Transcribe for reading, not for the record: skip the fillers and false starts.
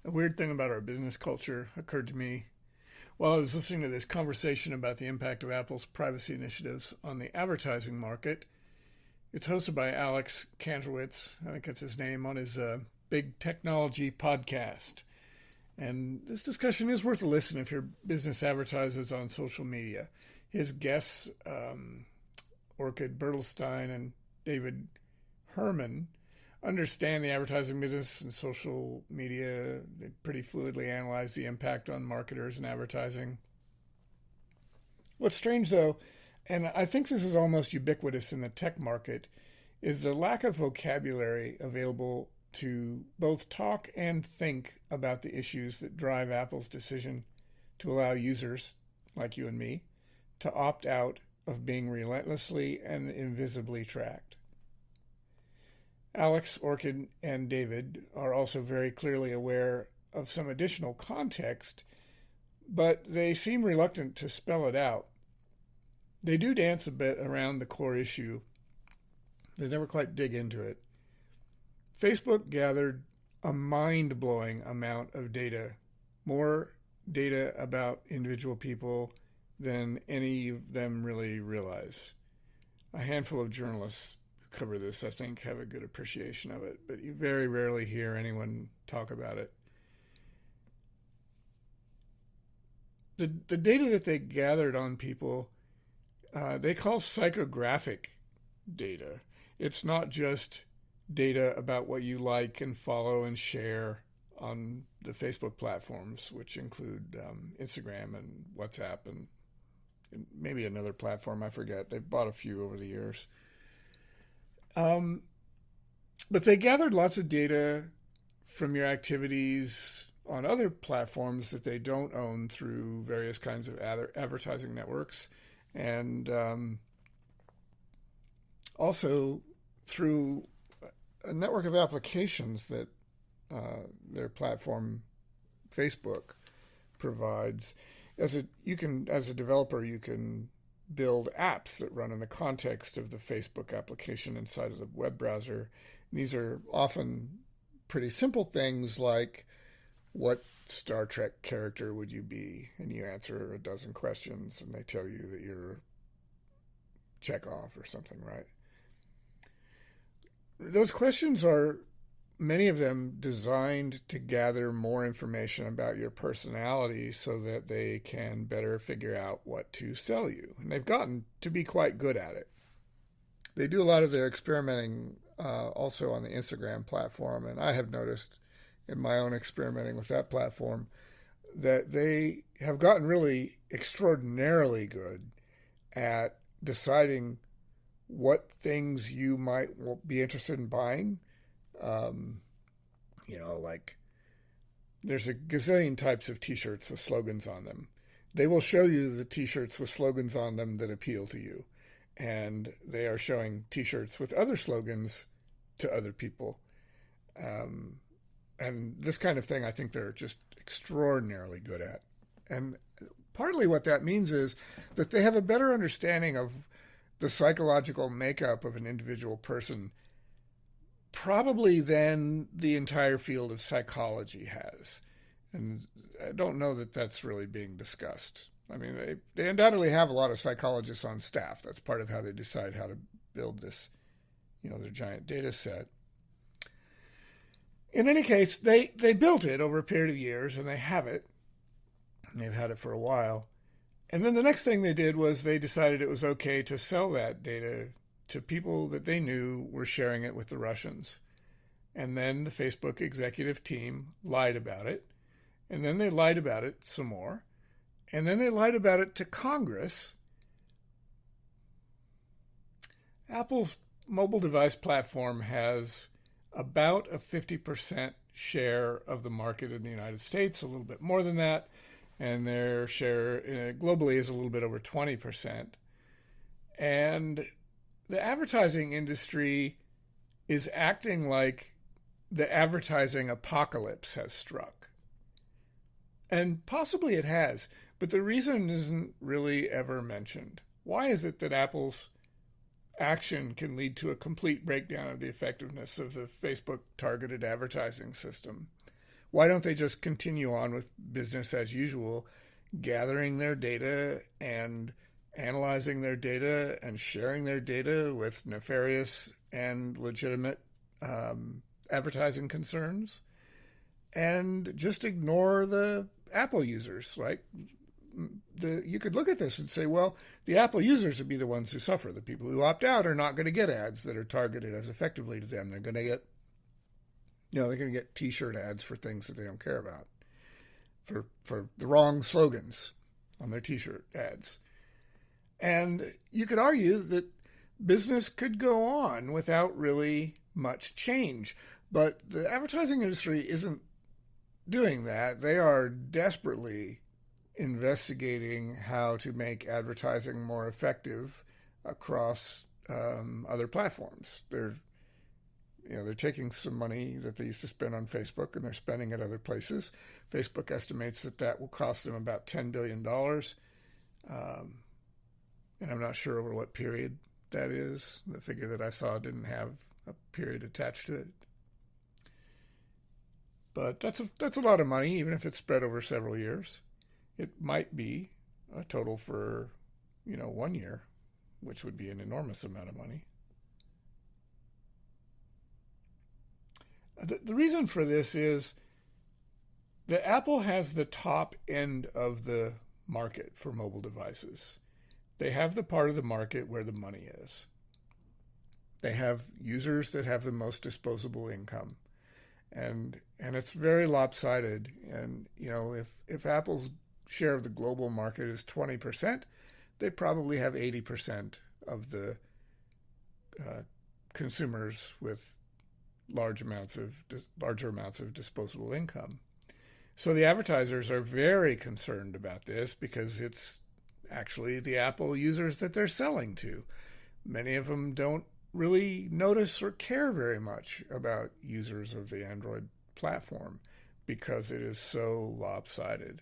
A weird thing about our business culture occurred to me while I was listening to this conversation about the impact of Apple's privacy initiatives on the advertising market. It's hosted by Alex Kantrowitz, I think that's his name, on his Big Technology podcast. And this discussion is worth a listen if your business advertises on social media. His guests, Orchid Bertelstein and David Herman, understand the advertising business and social media. They pretty fluidly analyze the impact on marketers and advertising. What's strange, though, and I think this is almost ubiquitous in the tech market, is the lack of vocabulary available to both talk and think about the issues that drive Apple's decision to allow users, like you and me, to opt out of being relentlessly and invisibly tracked. Alex, Orchid, and David are also very clearly aware of some additional context, but they seem reluctant to spell it out. They do dance a bit around the core issue. They never quite dig into it. Facebook gathered a mind-blowing amount of data, more data about individual people than any of them really realize. A handful of journalists who cover this, I think, have a good appreciation of it, but you very rarely hear anyone talk about it. The data that they gathered on people, they call psychographic data. It's not just data about what you like and follow and share on the Facebook platforms, which include Instagram and WhatsApp and maybe another platform, I forget. They've bought a few over the years. But they gathered lots of data from your activities on other platforms that they don't own through various kinds of advertising networks, and also through a network of applications that their platform, Facebook, provides. As a developer, you can build apps that run in the context of the Facebook application inside of the web browser. And these are often pretty simple things like, what Star Trek character would you be? And you answer a dozen questions, and they tell you that you're Chekhov or something, right? Those questions are, many of them, designed to gather more information about your personality so that they can better figure out what to sell you. And they've gotten to be quite good at it. They do a lot of their experimenting also on the Instagram platform, and I have noticed in my own experimenting with that platform that they have gotten really extraordinarily good at deciding what things you might be interested in buying. Like there's a gazillion types of t-shirts with slogans on them. They will show you the t-shirts with slogans on them that appeal to you. And they are showing t-shirts with other slogans to other people. And this kind of thing, I think they're just extraordinarily good at. And partly what that means is that they have a better understanding of the psychological makeup of an individual person probably than the entire field of psychology has. And I don't know that that's really being discussed. I mean, they undoubtedly have a lot of psychologists on staff. That's part of how they decide how to build this, their giant data set. In any case, they built it over a period of years, and they have it. They've had it for a while. And then the next thing they did was they decided it was okay to sell that data to people that they knew were sharing it with the Russians. And then the Facebook executive team lied about it. And then they lied about it some more. And then they lied about it to Congress. Apple's mobile device platform has about a 50% share of the market in the United States, a little bit more than that. And their share globally is a little bit over 20%. And the advertising industry is acting like the advertising apocalypse has struck. And possibly it has, but the reason isn't really ever mentioned. Why is it that Apple's action can lead to a complete breakdown of the effectiveness of the Facebook targeted advertising system? Why don't they just continue on with business as usual, gathering their data and analyzing their data and sharing their data with nefarious and legitimate advertising concerns, and just ignore the Apple users? Like, you could look at this and say, well, the Apple users would be the ones who suffer. The people who opt out are not going to get ads that are targeted as effectively to them. They're going to get, they're going to get T-shirt ads for things that they don't care about, for the wrong slogans on their T-shirt ads. And you could argue that business could go on without really much change. But the advertising industry isn't doing that. They are desperately investigating how to make advertising more effective across other platforms. They're taking some money that they used to spend on Facebook and they're spending it other places. Facebook estimates that will cost them about $10 billion. And I'm not sure over what period that is. The figure that I saw didn't have a period attached to it. But that's a lot of money, even if it's spread over several years. It might be a total for, 1 year, which would be an enormous amount of money. The reason for this is that Apple has the top end of the market for mobile devices. They have the part of the market where the money is. They have users that have the most disposable income. And it's very lopsided. And, if Apple's share of the global market is 20%, they probably have 80% of the consumers with larger amounts of disposable income. So the advertisers are very concerned about this because it's actually the Apple users that they're selling to. Many of them don't really notice or care very much about users of the Android platform because it is so lopsided.